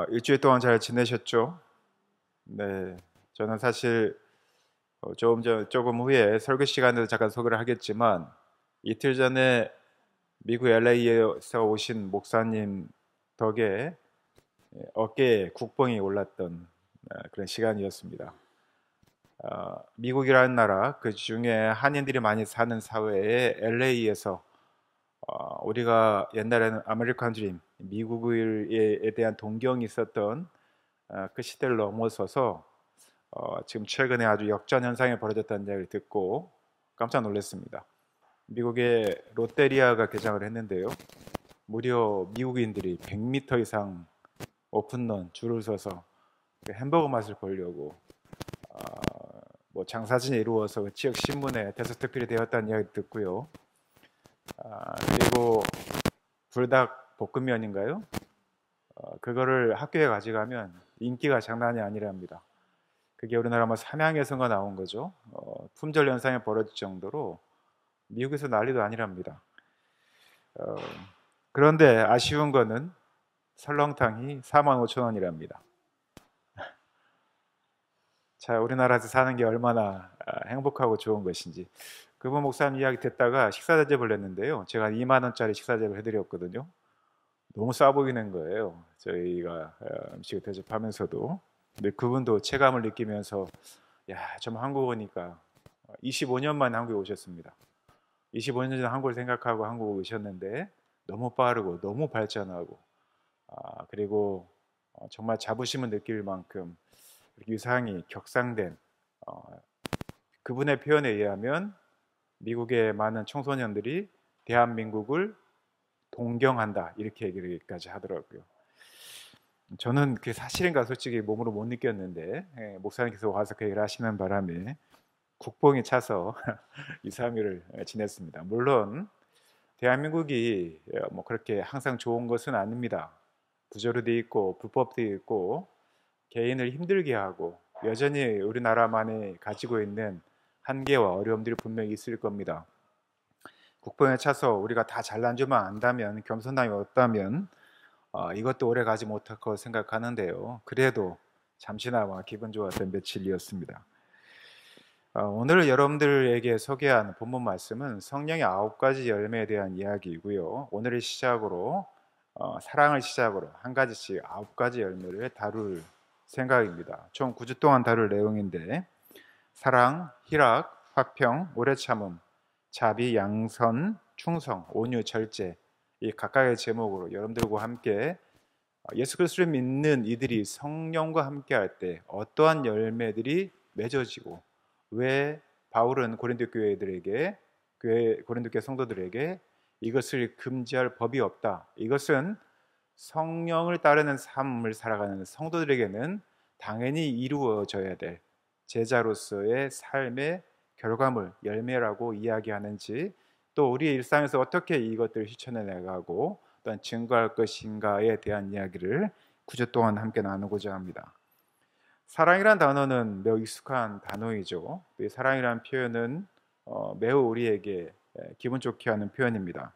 일주일 동안 잘 지내셨죠? 네, 저는 사실 조금 후에 설교 시간에도 잠깐 소개를 하겠지만 이틀 전에 미국 LA에서 오신 목사님 덕에 어깨에 국뽕이 올랐던 그런 시간이었습니다. 미국이라는 나라, 그 중에 한인들이 많이 사는 사회에 LA에서 우리가 옛날에는 아메리칸 드림, 미국에 대한 동경이 있었던 그 시대를 넘어서서 지금 최근에 아주 역전 현상이 벌어졌다는 이야기를 듣고 깜짝 놀랐습니다. 미국의 롯데리아가 개장을 했는데요. 무려 미국인들이 100m 이상 오픈런 줄을 서서 그 햄버거 맛을 보려고 뭐 장사진이 이루어서 그 지역 신문에 대서특필이 되었다는 이야기 듣고요. 그리고 불닭 볶음면인가요? 그거를 학교에 가져가면 인기가 장난이 아니랍니다. 그게 우리나라 뭐 삼양에서가 나온 거죠. 품절 현상이 벌어질 정도로 미국에서 난리도 아니랍니다. 어, 그런데 아쉬운 거는 설렁탕이 45,000원이랍니다. 자, 우리나라에서 사는 게 얼마나 행복하고 좋은 것인지. 그분 목사님 이야기 듣다가 식사 대접을 했는데요. 제가 2만 원짜리 식사 대접을 해드렸거든요. 너무 싸 보이는 거예요. 저희가 음식을 대접하면서도. 근데 그분도 체감을 느끼면서 야, 좀 한국 오니까 25년 만에 한국에 오셨습니다. 25년 전 한국을 생각하고 한국에 오셨는데 너무 빠르고 너무 발전하고 그리고 정말 자부심을 느낄 만큼 유상이 격상된 어, 그분의 표현에 의하면 미국의 많은 청소년들이 대한민국을 동경한다 이렇게 얘기까지 하더라고요. 저는 그게 사실인가 솔직히 몸으로 못 느꼈는데 목사님께서 와서 그 얘기를 하시는 바람에 국뽕이 차서 2, 3일을 지냈습니다. 물론 대한민국이 뭐 그렇게 항상 좋은 것은 아닙니다. 부조리도 있고 불법도 있고 개인을 힘들게 하고 여전히 우리나라만이 가지고 있는 한계와 어려움들이 분명히 있을 겁니다. 국뽕에 차서 우리가 다 잘난 줄만 안다면 겸손함이 없다면 이것도 오래 가지 못할 거 생각하는데요. 그래도 잠시나마 기분 좋았던 며칠이었습니다. 오늘 여러분들에게 소개한 본문 말씀은 성령의 9가지 열매에 대한 이야기이고요. 오늘의 시작으로 사랑을 시작으로 한 가지씩 9가지 열매를 다룰 생각입니다. 총 9주 동안 다룰 내용인데 사랑, 희락, 화평, 오래 참음, 자비, 양선, 충성, 온유, 절제 이 각각의 제목으로 여러분들과 함께 예수 그리스도를 믿는 이들이 성령과 함께할 때 어떠한 열매들이 맺어지고 왜 바울은 고린도 교회들에게 고린도 교회 성도들에게 이것을 금지할 법이 없다. 이것은 성령을 따르는 삶을 살아가는 성도들에게는 당연히 이루어져야 될 제자로서의 삶의 결과물, 열매라고 이야기하는지 또 우리의 일상에서 어떻게 이것들을 실천해 나가고 또한 증거할 것인가에 대한 이야기를 9주 동안 함께 나누고자 합니다. 사랑이란 단어는 매우 익숙한 단어이죠. 이 사랑이란 표현은 매우 우리에게 기분 좋게 하는 표현입니다.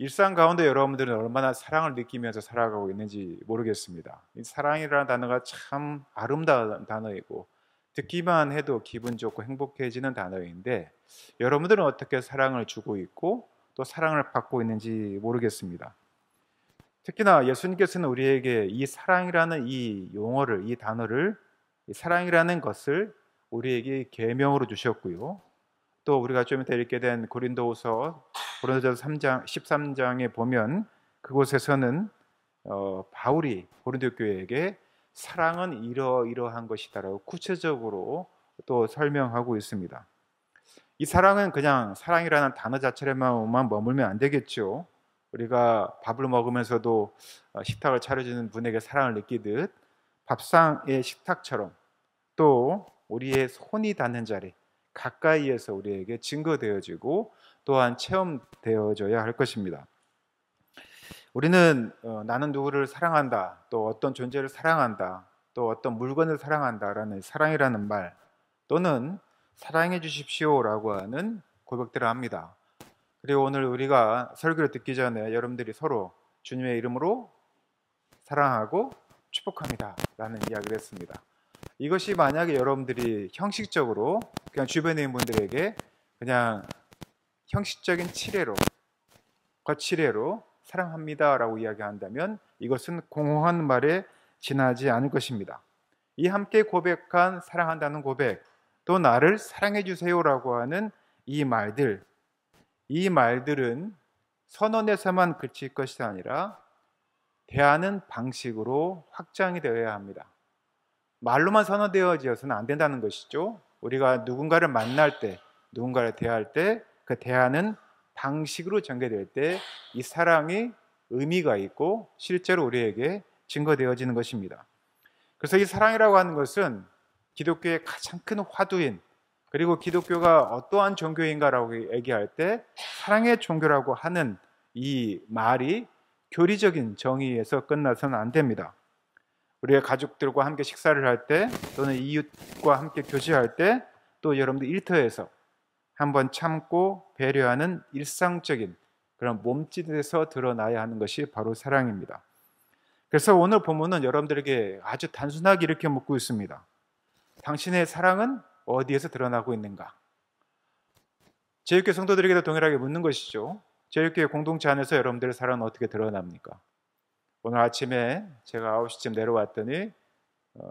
일상 가운데 여러분들은 얼마나 사랑을 느끼면서 살아가고 있는지 모르겠습니다. 이 사랑이라는 단어가 참 아름다운 단어이고 듣기만 해도 기분 좋고 행복해지는 단어인데 여러분들은 어떻게 사랑을 주고 있고 또 사랑을 받고 있는지 모르겠습니다. 특히나 예수님께서는 우리에게 이 사랑이라는 이 용어를, 이 단어를, 이 사랑이라는 것을 우리에게 계명으로 주셨고요. 또 우리가 좀 이따 읽게 된 고린도전서 3장 13장에 보면 그곳에서는 바울이 고린도 교회에게 사랑은 이러이러한 것이다라고 구체적으로 또 설명하고 있습니다. 이 사랑은 그냥 사랑이라는 단어 자체로만 머물면 안 되겠죠. 우리가 밥을 먹으면서도 식탁을 차려주는 분에게 사랑을 느끼듯 밥상의 식탁처럼 또 우리의 손이 닿는 자리 가까이에서 우리에게 증거되어지고 또한 체험되어져야 할 것입니다. 우리는 나는 누구를 사랑한다, 또 어떤 존재를 사랑한다, 또 어떤 물건을 사랑한다라는 사랑이라는 말 또는 사랑해 주십시오라고 하는 고백들을 합니다. 그리고 오늘 우리가 설교를 듣기 전에 여러분들이 서로 주님의 이름으로 사랑하고 축복합니다 라는 이야기를 했습니다. 이것이 만약에 여러분들이 형식적으로 그냥 주변에 있는 분들에게 그냥 형식적인 칠해로 거칠애로 사랑합니다 라고 이야기한다면 이것은 공허한 말에 지나지 않을 것입니다. 이 함께 고백한 사랑한다는 고백, 또 나를 사랑해 주세요라고 하는 이 말들은 선언에서만 그칠 것이 아니라 대하는 방식으로 확장이 되어야 합니다. 말로만 선언되어져서는 안 된다는 것이죠. 우리가 누군가를 만날 때, 누군가를 대할 때 그 대하는 방식으로 전개될 때 이 사랑이 의미가 있고 실제로 우리에게 증거되어지는 것입니다. 그래서 이 사랑이라고 하는 것은 기독교의 가장 큰 화두인, 그리고 기독교가 어떠한 종교인가라고 얘기할 때 사랑의 종교라고 하는 이 말이 교리적인 정의에서 끝나서는 안 됩니다. 우리의 가족들과 함께 식사를 할 때, 또는 이웃과 함께 교제할 때, 또 여러분들 일터에서 한번 참고 배려하는 일상적인 그런 몸짓에서 드러나야 하는 것이 바로 사랑입니다. 그래서 오늘 본문은 여러분들에게 아주 단순하게 이렇게 묻고 있습니다. 당신의 사랑은 어디에서 드러나고 있는가? 제일교회 성도들에게도 동일하게 묻는 것이죠. 제일교회 공동체 안에서 여러분들의 사랑은 어떻게 드러납니까? 오늘 아침에 제가 9시쯤 내려왔더니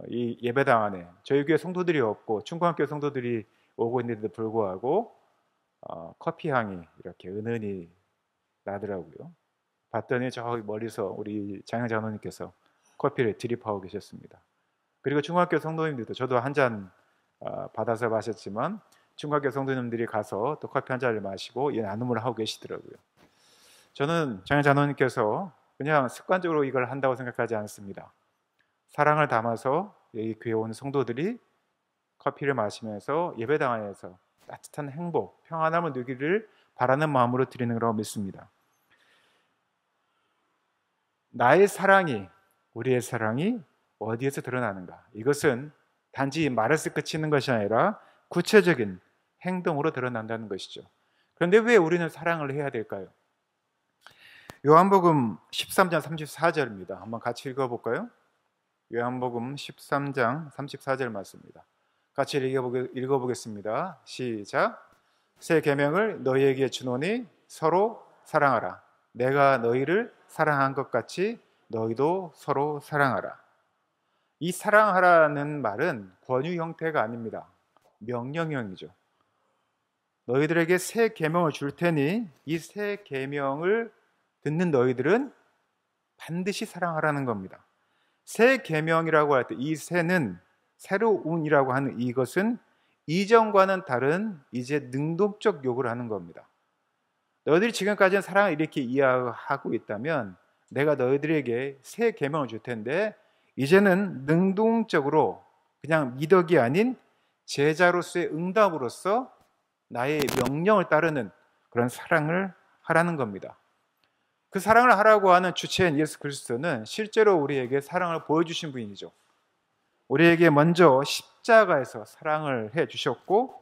이 예배당 안에 저희 교회 성도들이 없고 충광교회 성도들이 오고 있는데도 불구하고 커피 향이 이렇게 은은히 나더라고요. 봤더니 저기 멀리서 우리 장영 장로님께서 커피를 드립하고 계셨습니다. 그리고 중학교 성도님들도, 저도 한 잔 받아서 마셨지만 중학교 성도님들이 가서 또 커피 한 잔을 마시고 이 나눔을 하고 계시더라고요. 저는 장영 장로님께서 그냥 습관적으로 이걸 한다고 생각하지 않습니다. 사랑을 담아서 여기 교회 온 성도들이 커피를 마시면서 예배당 안에서 따뜻한 행복, 평안함을 누리기를 바라는 마음으로 드리는 거라고 믿습니다. 나의 사랑이, 우리의 사랑이 어디에서 드러나는가? 이것은 단지 말에서 그치는 것이 아니라 구체적인 행동으로 드러난다는 것이죠. 그런데 왜 우리는 사랑을 해야 될까요? 요한복음 13장 34절입니다. 한번 같이 읽어볼까요? 요한복음 13장 34절 말씀입니다. 같이 읽어보겠습니다. 시작. 새 계명을 너희에게 주노니 서로 사랑하라. 내가 너희를 사랑한 것 같이 너희도 서로 사랑하라. 이 사랑하라는 말은 권유 형태가 아닙니다. 명령형이죠. 너희들에게 새 계명을 줄 테니 이 새 계명을 듣는 너희들은 반드시 사랑하라는 겁니다. 새 계명이라고 할 때 이 새는 새로운이라고 하는 이것은 이전과는 다른 이제 능동적 요구를 하는 겁니다. 너희들이 지금까지는 사랑을 이렇게 이해하고 있다면 내가 너희들에게 새 계명을 줄 텐데 이제는 능동적으로 그냥 미덕이 아닌 제자로서의 응답으로서 나의 명령을 따르는 그런 사랑을 하라는 겁니다. 그 사랑을 하라고 하는 주체인 예수 그리스도는 실제로 우리에게 사랑을 보여주신 분이죠. 우리에게 먼저 십자가에서 사랑을 해주셨고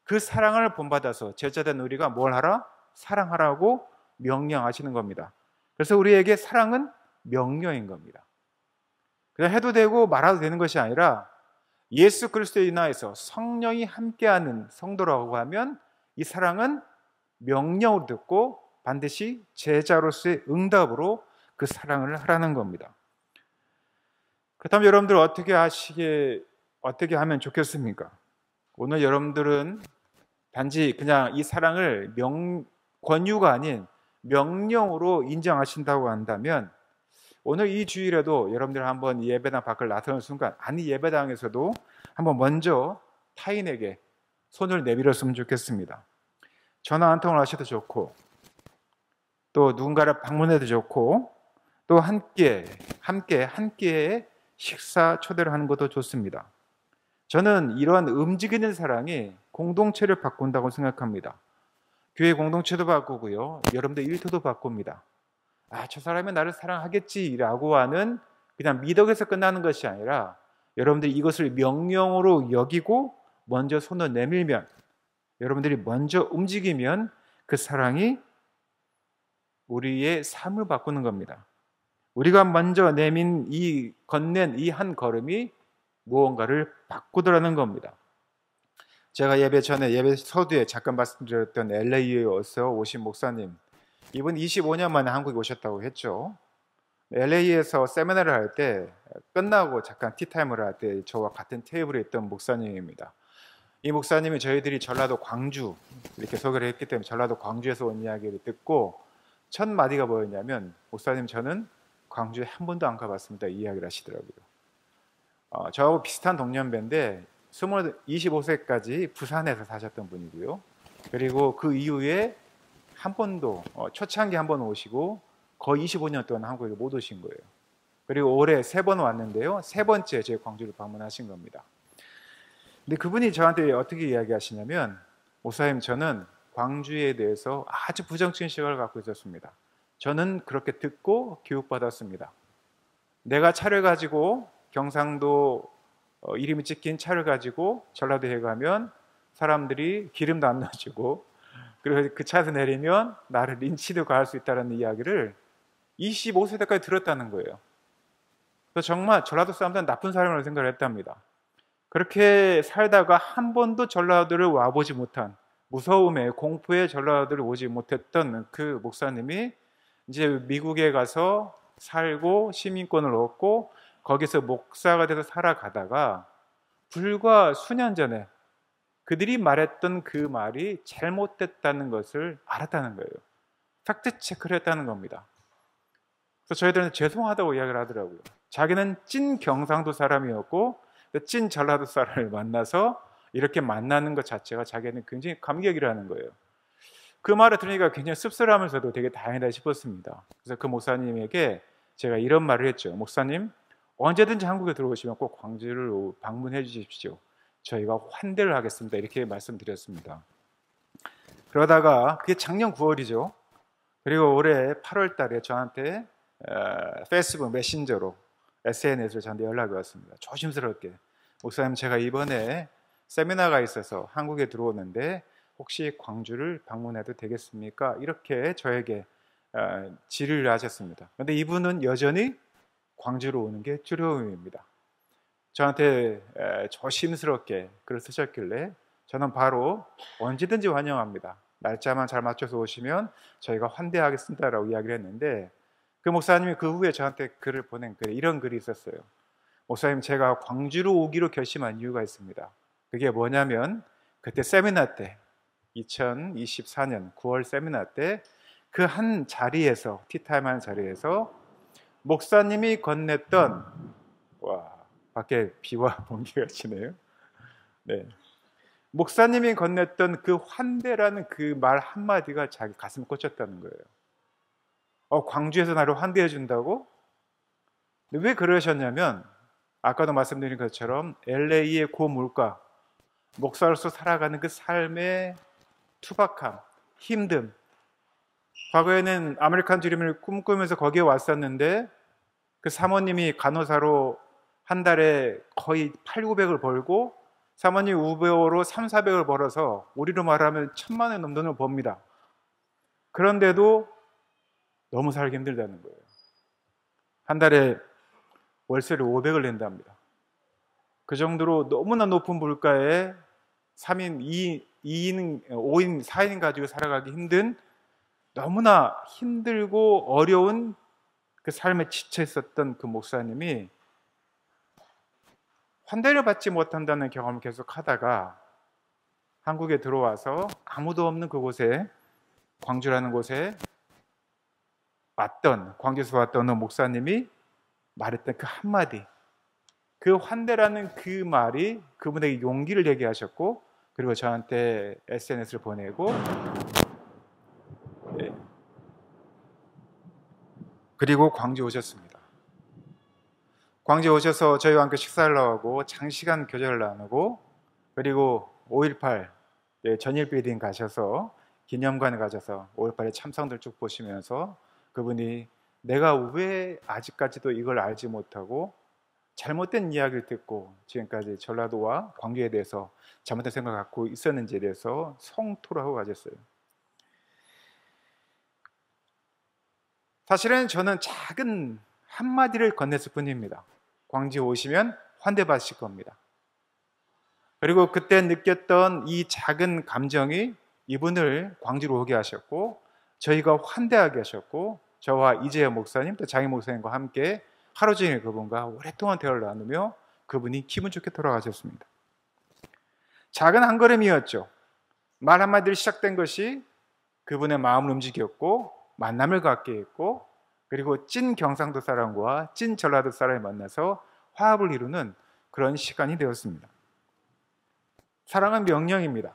그 사랑을 본받아서 제자된 우리가 뭘 하라? 사랑하라고 명령하시는 겁니다. 그래서 우리에게 사랑은 명령인 겁니다. 그냥 해도 되고 말아도 되는 것이 아니라 예수 그리스도에 인하여서 성령이 함께하는 성도라고 하면 이 사랑은 명령으로 듣고 반드시 제자로서의 응답으로 그 사랑을 하라는 겁니다. 그렇다면 여러분들 어떻게 하면 좋겠습니까? 오늘 여러분들은 단지 그냥 이 사랑을 권유가 아닌 명령으로 인정하신다고 한다면 오늘 이 주일에도 여러분들 한번 예배당 밖을 나서는 순간, 아니 예배당에서도 한번 먼저 타인에게 손을 내밀었으면 좋겠습니다. 전화 한 통을 하셔도 좋고 또 누군가를 방문해도 좋고 또 함께 식사 초대를 하는 것도 좋습니다. 저는 이러한 움직이는 사랑이 공동체를 바꾼다고 생각합니다. 교회 공동체도 바꾸고요, 여러분들 일터도 바꿉니다. 저 사람이 나를 사랑하겠지라고 하는 그냥 미덕에서 끝나는 것이 아니라 여러분들이 이것을 명령으로 여기고 먼저 손을 내밀면, 여러분들이 먼저 움직이면 그 사랑이 우리의 삶을 바꾸는 겁니다. 우리가 먼저 건넨 이 한 걸음이 무언가를 바꾸더라는 겁니다. 제가 예배 전에 예배 서두에 잠깐 말씀드렸던 LA에서 오신 목사님, 이분 25년 만에 한국에 오셨다고 했죠. LA에서 세미나를 할 때 끝나고 잠깐 티타임을 할 때 저와 같은 테이블에 있던 목사님입니다. 이 목사님이 저희들이 전라도 광주 이렇게 소개를 했기 때문에 전라도 광주에서 온 이야기를 듣고 첫 마디가 뭐였냐면, 목사님 저는 광주에 한 번도 안 가봤습니다, 이 이야기를 하시더라고요. 저하고 비슷한 동년배인데 25세까지 부산에서 사셨던 분이고요. 그리고 그 이후에 한 번도 초창기 한 번 오시고 거의 25년 동안 한국에 못 오신 거예요. 그리고 올해 3번 왔는데요, 3번째 제 광주를 방문하신 겁니다. 근데 그분이 저한테 어떻게 이야기하시냐면, 목사님 저는 광주에 대해서 아주 부정적인 시각을 갖고 있었습니다. 저는 그렇게 듣고 교육받았습니다. 내가 차를 가지고 경상도 이름이 찍힌 차를 가지고 전라도에 가면 사람들이 기름도 안 넣어주고, 그리고 그 차에서 내리면 나를 린치도 가할 수 있다는 이야기를 25세 때까지 들었다는 거예요. 그래서 정말 전라도 사람들은 나쁜 사람이라고 생각을 했답니다. 그렇게 살다가 한 번도 전라도를 와보지 못한, 무서움에 공포에 전라도를 오지 못했던 그 목사님이 이제 미국에 가서 살고 시민권을 얻고 거기서 목사가 돼서 살아가다가 불과 수년 전에 그들이 말했던 그 말이 잘못됐다는 것을 알았다는 거예요. 팩트 체크를 했다는 겁니다. 그래서 저희들은 죄송하다고 이야기를 하더라고요. 자기는 찐 경상도 사람이었고 찐 전라도 사람을 만나서 이렇게 만나는 것 자체가 자기는 굉장히 감격이라는 거예요. 그 말을 들으니까 굉장히 씁쓸하면서도 되게 다행이다 싶었습니다. 그래서 그 목사님에게 제가 이런 말을 했죠. 목사님, 언제든지 한국에 들어오시면 꼭 광주를 방문해 주십시오. 저희가 환대를 하겠습니다. 이렇게 말씀드렸습니다. 그러다가 그게 작년 9월이죠. 그리고 올해 8월 달에 저한테 페이스북 메신저로, SNS로 저한테 연락이 왔습니다. 조심스럽게, 목사님 제가 이번에 세미나가 있어서 한국에 들어오는데 혹시 광주를 방문해도 되겠습니까? 이렇게 저에게 질의를 하셨습니다. 그런데 이분은 여전히 광주로 오는 게 두려움입니다. 저한테 조심스럽게 글을 쓰셨길래 저는 바로 언제든지 환영합니다. 날짜만 잘 맞춰서 오시면 저희가 환대하겠습니다라고 이야기를 했는데, 그 목사님이 그 후에 저한테 글을 보낸 글에 이런 글이 있었어요. 목사님, 제가 광주로 오기로 결심한 이유가 있습니다. 그게 뭐냐면, 그때 세미나 때 2024년 9월 세미나 때 그 한 자리에서, 티타임 한 자리에서 목사님이 건넸던, 와, 밖에 비와 번개가 치네요. 네. 목사님이 건넸던 그 환대라는 그 말 한마디가 자기 가슴에 꽂혔다는 거예요. 광주에서 나를 환대해 준다고? 왜 그러셨냐면, 아까도 말씀드린 것처럼 LA의 고물가, 목사로서 살아가는 그 삶의 투박함, 힘듦, 과거에는 아메리칸 드림을 꿈꾸면서 거기에 왔었는데 그 사모님이 간호사로 한 달에 거의 8,900을 벌고 사모님 우배우로 3,400을 벌어서 우리로 말하면 1,000만 원 넘는 돈을 법니다. 그런데도 너무 살기 힘들다는 거예요. 한 달에 월세를 500을 낸답니다. 그 정도로 너무나 높은 물가에 3인, 2인, 5인, 4인 가지고 살아가기 힘든, 너무나 힘들고 어려운 그 삶에 지쳐 있었던 그 목사님이 환대를 받지 못한다는 경험을 계속 하다가 한국에 들어와서 아무도 없는 그곳에, 광주라는 곳에 광주에서 왔던 어느 목사님이 말했던 그 한마디, 그 환대라는 그 말이 그분에게 용기를 내게 하셨고, 그리고 저한테 SNS를 보내고, 네. 그리고 광주 오셨습니다. 광주 오셔서 저희와 함께 식사를 하고 장시간 교제를 나누고, 그리고 5.18 전일 빌딩 가셔서 기념관에 가셔서 5.18의 참상들 쭉 보시면서 그분이 내가 왜 아직까지도 이걸 알지 못하고 잘못된 이야기를 듣고 지금까지 전라도와 광주에 대해서 잘못된 생각을 갖고 있었는지에 대해서 성토를 하고 가셨어요. 사실은 저는 작은 한마디를 건넸을 뿐입니다. 광주에 오시면 환대받으실 겁니다. 그리고 그때 느꼈던 이 작은 감정이 이분을 광주로 오게 하셨고, 저희가 환대하게 하셨고, 저와 이재여 목사님 또 장희 목사님과 함께 하루 종일 그분과 오랫동안 대화를 나누며 그분이 기분 좋게 돌아가셨습니다. 작은 한 걸음이었죠. 말 한마디로 시작된 것이 그분의 마음을 움직였고 만남을 갖게 했고, 그리고 찐 경상도 사람과 찐 전라도 사람이 만나서 화합을 이루는 그런 시간이 되었습니다. 사랑은 명령입니다.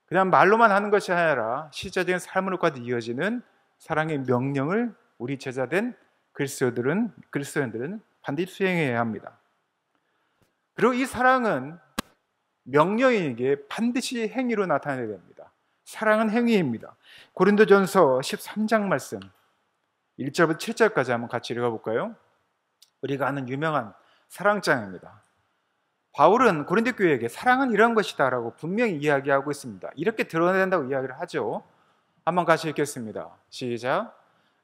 그냥 말로만 하는 것이 아니라 실제적인 삶으로까지 이어지는 사랑의 명령을 우리 제자된 그리스도인들은 반드시 수행해야 합니다. 그리고 이 사랑은 명령에게 반드시 행위로 나타나야 됩니다. 사랑은 행위입니다. 고린도전서 13장 말씀 1절부터 7절까지 한번 같이 읽어볼까요? 우리가 아는 유명한 사랑장입니다. 바울은 고린도 교회에게 사랑은 이런 것이다 라고 분명히 이야기하고 있습니다. 이렇게 드러내야 된다고 이야기를 하죠. 한번 같이 읽겠습니다. 시작.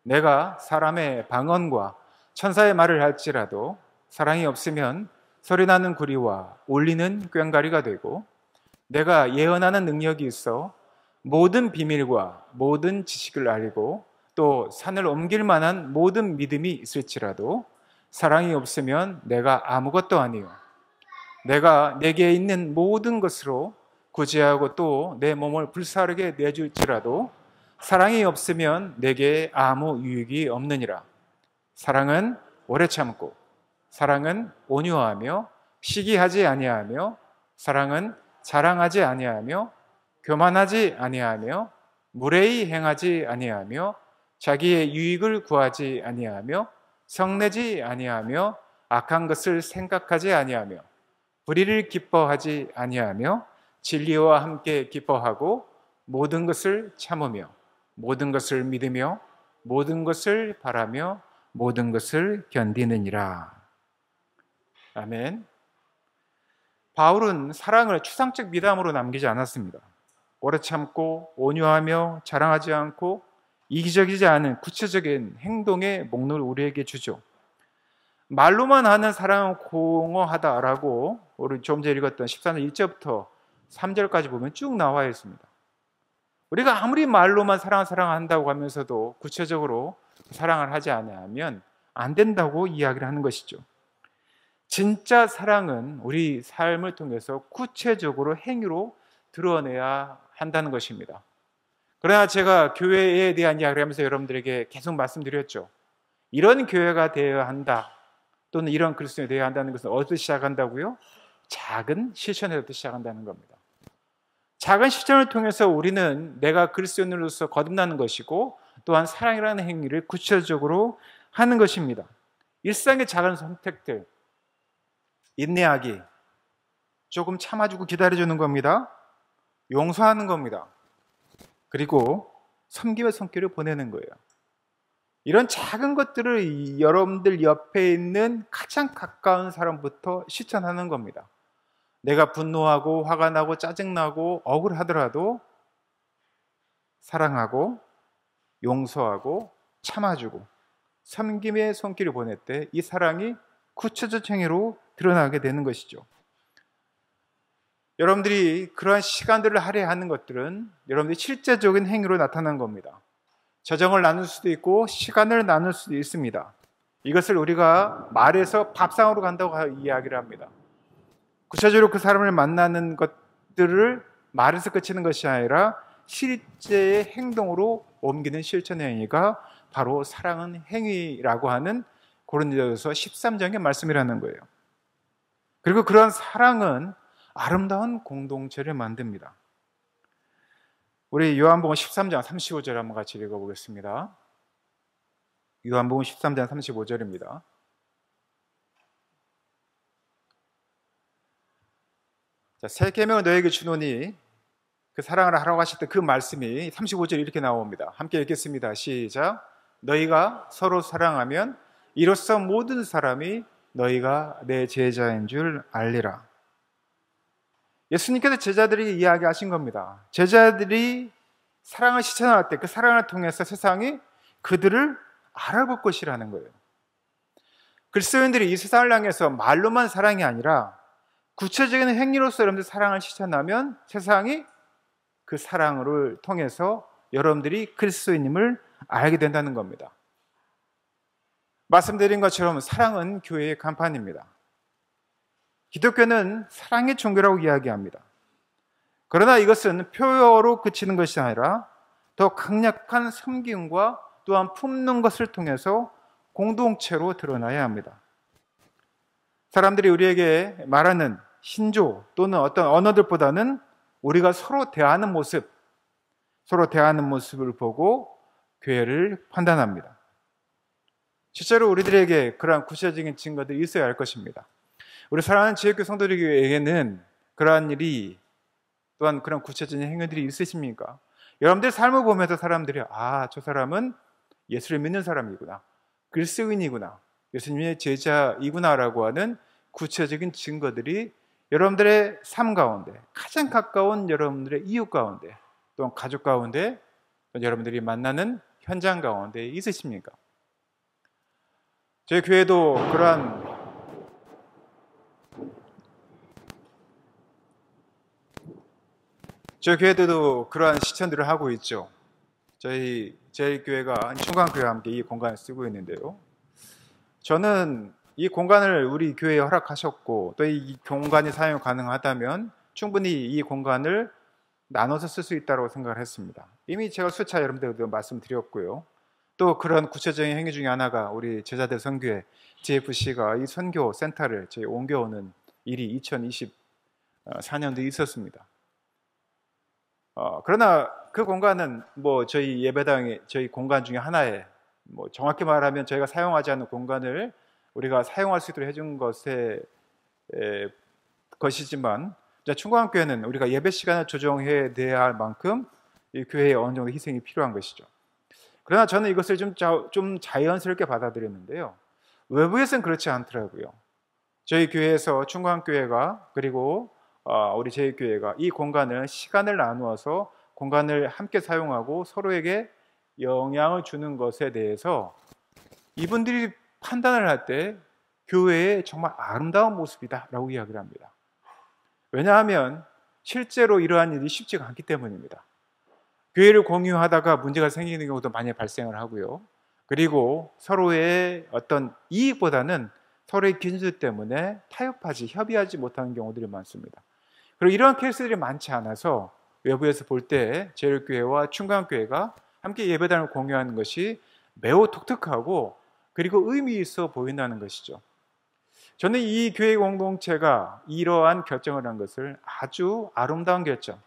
내가 사람의 방언과 천사의 말을 할지라도 사랑이 없으면 소리나는 구리와 울리는 꽹과리가 되고, 내가 예언하는 능력이 있어 모든 비밀과 모든 지식을 알고 또 산을 옮길 만한 모든 믿음이 있을지라도 사랑이 없으면 내가 아무것도 아니요, 내가 내게 있는 모든 것으로 구제하고 또 내 몸을 불사르게 내줄지라도 사랑이 없으면 내게 아무 유익이 없느니라. 사랑은 오래 참고, 사랑은 온유하며 시기하지 아니하며, 사랑은 자랑하지 아니하며 교만하지 아니하며 무례히 행하지 아니하며 자기의 유익을 구하지 아니하며 성내지 아니하며 악한 것을 생각하지 아니하며 불의를 기뻐하지 아니하며 진리와 함께 기뻐하고 모든 것을 참으며 모든 것을 믿으며 모든 것을 바라며 모든 것을 견디느니라. 아멘. 바울은 사랑을 추상적 미담으로 남기지 않았습니다. 오래 참고 온유하며 자랑하지 않고 이기적이지 않은 구체적인 행동의 목록을 우리에게 주죠. 말로만 하는 사랑은 공허하다라고 우리 좀 전에 읽었던 14장 1절부터 3절까지 보면 쭉 나와 있습니다. 우리가 아무리 말로만 사랑한다고 하면서도 구체적으로 사랑을 하지 않으면 안 된다고 이야기를 하는 것이죠. 진짜 사랑은 우리 삶을 통해서 구체적으로 행위로 드러내야 한다는 것입니다. 그러나 제가 교회에 대한 이야기를 하면서 여러분들에게 계속 말씀드렸죠. 이런 교회가 되어야 한다, 또는 이런 그리스도인이 되어야 한다는 것은 어디서 시작한다고요? 작은 실천에서부터 시작한다는 겁니다. 작은 실천을 통해서 우리는 내가 그리스도인으로서 거듭나는 것이고, 또한 사랑이라는 행위를 구체적으로 하는 것입니다. 일상의 작은 선택들, 인내하기, 조금 참아주고 기다려주는 겁니다. 용서하는 겁니다. 그리고 섬김의 손길을 보내는 거예요. 이런 작은 것들을 여러분들 옆에 있는 가장 가까운 사람부터 실천하는 겁니다. 내가 분노하고 화가 나고 짜증나고 억울하더라도 사랑하고 용서하고 참아주고 섬김의 손길을 보낼 때 이 사랑이 구체적 행위로 드러나게 되는 것이죠. 여러분들이 그러한 시간들을 할애하는 것들은 여러분들이 실제적인 행위로 나타난 겁니다. 저정을 나눌 수도 있고 시간을 나눌 수도 있습니다. 이것을 우리가 말해서 밥상으로 간다고 이야기를 합니다. 구체적으로 그 사람을 만나는 것들을 말에서 그치는 것이 아니라 실제의 행동으로 옮기는 실천의 행위가 바로 사랑은 행위라고 하는 고린도전서 13장의 말씀이라는 거예요. 그리고 그런 사랑은 아름다운 공동체를 만듭니다. 우리 요한복음 13장 35절 한번 같이 읽어보겠습니다. 요한복음 13장 35절입니다. 자, 새 계명을 너에게 주노니, 그 사랑을 하라고 하실 때 그 말씀이 35절 이렇게 나옵니다. 함께 읽겠습니다. 시작. 너희가 서로 사랑하면 이로써 모든 사람이 너희가 내 제자인 줄 알리라. 예수님께서 제자들이 이야기하신 겁니다. 제자들이 사랑을 실천할 때 그 사랑을 통해서 세상이 그들을 알아볼 것이라는 거예요. 그리스도인들이 이 세상을 향해서 말로만 사랑이 아니라 구체적인 행위로서 여러분들 사랑을 실천하면 세상이 그 사랑을 통해서 여러분들이 그리스도인임을 알게 된다는 겁니다. 말씀드린 것처럼 사랑은 교회의 간판입니다. 기독교는 사랑의 종교라고 이야기합니다. 그러나 이것은 표어로 그치는 것이 아니라 더 강력한 섬김과 또한 품는 것을 통해서 공동체로 드러나야 합니다. 사람들이 우리에게 말하는 신조 또는 어떤 언어들보다는 우리가 서로 대하는 모습을 보고 교회를 판단합니다. 실제로 우리들에게 그러한 구체적인 증거들이 있어야 할 것입니다. 우리 사랑하는 지역교 성도들에게는 그러한 일이 또한 그런 구체적인 행위들이 있으십니까? 여러분들 삶을 보면서 사람들이 저 사람은 예수를 믿는 사람이구나, 그리스도인이구나, 예수님의 제자이구나라고 하는 구체적인 증거들이 여러분들의 삶 가운데, 가장 가까운 여러분들의 이웃 가운데, 또는 가족 가운데, 또는 여러분들이 만나는 현장 가운데 있으십니까? 저희 교회도 그러한 실천들을 하고 있죠. 저희 교회가 충광교회와 함께 이 공간을 쓰고 있는데요. 저는 이 공간을 우리 교회에 허락하셨고 또 이 공간이 사용 가능하다면 충분히 이 공간을 나눠서 쓸 수 있다고 생각을 했습니다. 이미 제가 수차 여러분들도 말씀드렸고요. 또 그런 구체적인 행위 중에 하나가 우리 제자들 선교회 GFC가 이 선교 센터를 저희 옮겨오는 일이 2024년도에 있었습니다. 그러나 그 공간은 저희 예배당의 저희 공간 중에 하나에 정확히 말하면 저희가 사용하지 않는 공간을 우리가 사용할 수 있도록 해준 것이지만 충광교회는 우리가 예배 시간을 조정해 내야 할 만큼 이 교회에 어느 정도 희생이 필요한 것이죠. 그러나 저는 이것을 좀 자연스럽게 받아들였는데요. 외부에서는 그렇지 않더라고요. 저희 교회에서 충광교회가 그리고 우리 제1교회가 이 공간을 시간을 나누어서 공간을 함께 사용하고 서로에게 영향을 주는 것에 대해서 이분들이 판단을 할 때 교회의 정말 아름다운 모습이다 라고 이야기를 합니다. 왜냐하면 실제로 이러한 일이 쉽지가 않기 때문입니다. 교회를 공유하다가 문제가 생기는 경우도 많이 발생을 하고요. 그리고 서로의 어떤 이익보다는 서로의 기준들 때문에 협의하지 못하는 경우들이 많습니다. 그리고 이러한 케이스들이 많지 않아서 외부에서 볼 때 제일교회와 충광교회가 함께 예배당을 공유하는 것이 매우 독특하고 그리고 의미 있어 보인다는 것이죠. 저는 이 교회 공동체가 이러한 결정을 한 것을 아주 아름다운 결정,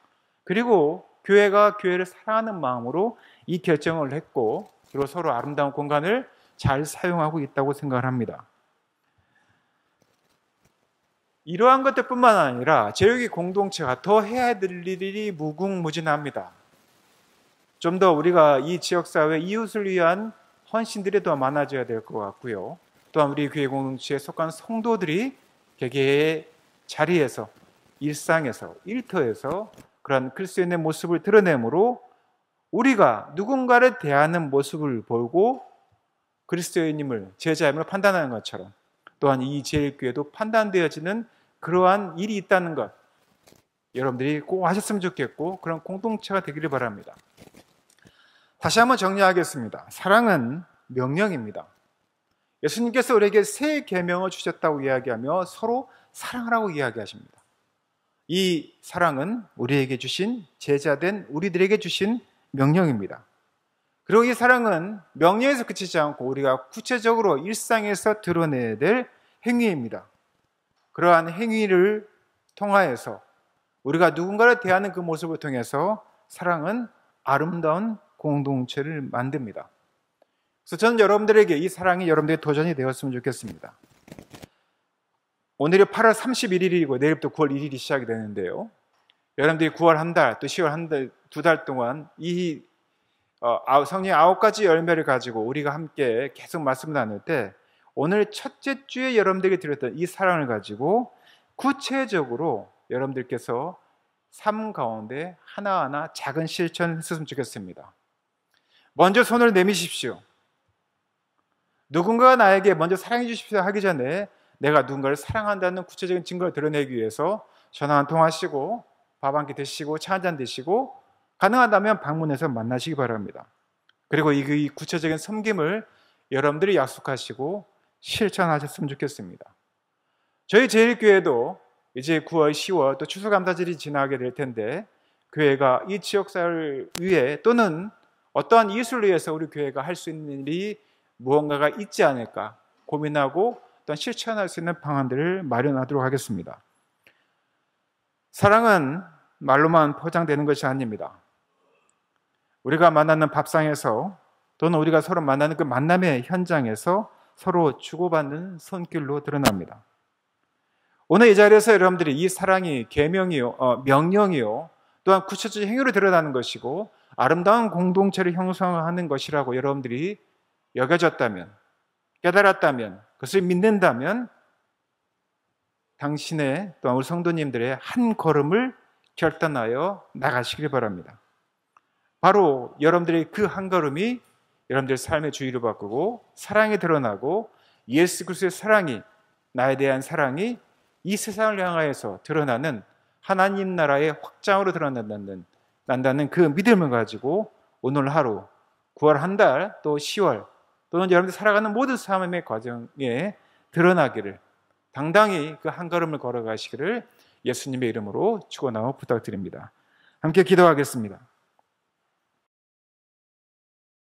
그리고 교회가 교회를 사랑하는 마음으로 이 결정을 했고 그리고 서로 아름다운 공간을 잘 사용하고 있다고 생각을 합니다. 이러한 것들뿐만 아니라 제일교회 공동체가 더 해야 될 일이 무궁무진합니다. 좀 더 우리가 이 지역사회 이웃을 위한 헌신들이 더 많아져야 될 것 같고요. 또한 우리 교회 공동체에 속한 성도들이 개개의 자리에서, 일상에서, 일터에서 그런 그리스도인의 모습을 드러내므로 우리가 누군가를 대하는 모습을 보고 그리스도인임을, 제자임을 판단하는 것처럼 또한 이 제일교회도 판단되어지는 그러한 일이 있다는 것, 여러분들이 꼭 하셨으면 좋겠고 그런 공동체가 되기를 바랍니다. 다시 한번 정리하겠습니다. 사랑은 명령입니다. 예수님께서 우리에게 새 계명을 주셨다고 이야기하며 서로 사랑하라고 이야기하십니다. 이 사랑은 우리에게 주신, 제자된 우리들에게 주신 명령입니다. 그리고 이 사랑은 명령에서 그치지 않고 우리가 구체적으로 일상에서 드러내야 될 행위입니다. 그러한 행위를 통하여서 우리가 누군가를 대하는 그 모습을 통해서 사랑은 아름다운 공동체를 만듭니다. 그래서 저는 여러분들에게 이 사랑이 여러분들의 도전이 되었으면 좋겠습니다. 오늘이 8월 31일이고 내일부터 9월 1일이 시작이 되는데요. 여러분들이 9월 한 달, 또 10월 한 달, 두 달 동안 이 성령의 9가지 열매를 가지고 우리가 함께 계속 말씀을 나눌 때 오늘 첫째 주에 여러분들에게 드렸던 이 사랑을 가지고 구체적으로 여러분들께서 삶 가운데 하나하나 작은 실천을 했으면 좋겠습니다. 먼저 손을 내미십시오. 누군가가 나에게 먼저 사랑해 주십시오 하기 전에 내가 누군가를 사랑한다는 구체적인 증거를 드러내기 위해서 전화 한 통 하시고 밥 한 끼 드시고 차 한 잔 드시고 가능하다면 방문해서 만나시기 바랍니다. 그리고 이 구체적인 섬김을 여러분들이 약속하시고 실천하셨으면 좋겠습니다. 저희 제일교회도 이제 9월, 10월 또 추수감사절이 지나게 될 텐데 교회가 이 지역사회를 위해 또는 어떠한 이웃을 위해서 우리 교회가 할 수 있는 일이 무언가가 있지 않을까 고민하고 또한 실천할 수 있는 방안들을 마련하도록 하겠습니다. 사랑은 말로만 포장되는 것이 아닙니다. 우리가 만나는 밥상에서 또는 우리가 서로 만나는 그 만남의 현장에서 서로 주고받는 손길로 드러납니다. 오늘 이 자리에서 여러분들이 이 사랑이 계명이요, 명령이요, 또한 구체적인 행위로 드러나는 것이고 아름다운 공동체를 형성하는 것이라고 여러분들이 여겨졌다면, 깨달았다면, 그것을 믿는다면 당신의 또한 우리 성도님들의 한 걸음을 결단하여 나가시길 바랍니다. 바로 여러분들의 그 한 걸음이 여러분들의 삶의 주의를 바꾸고 사랑이 드러나고 예수 그리스도의 사랑이, 나에 대한 사랑이 이 세상을 향하여서 드러나는 하나님 나라의 확장으로 드러난다는 그 믿음을 가지고 오늘 하루, 9월 한 달, 또 10월 또는 여러분들이 살아가는 모든 삶의 과정에 드러나기를, 당당히 그 한 걸음을 걸어가시기를 예수님의 이름으로 축원하고 부탁드립니다. 함께 기도하겠습니다.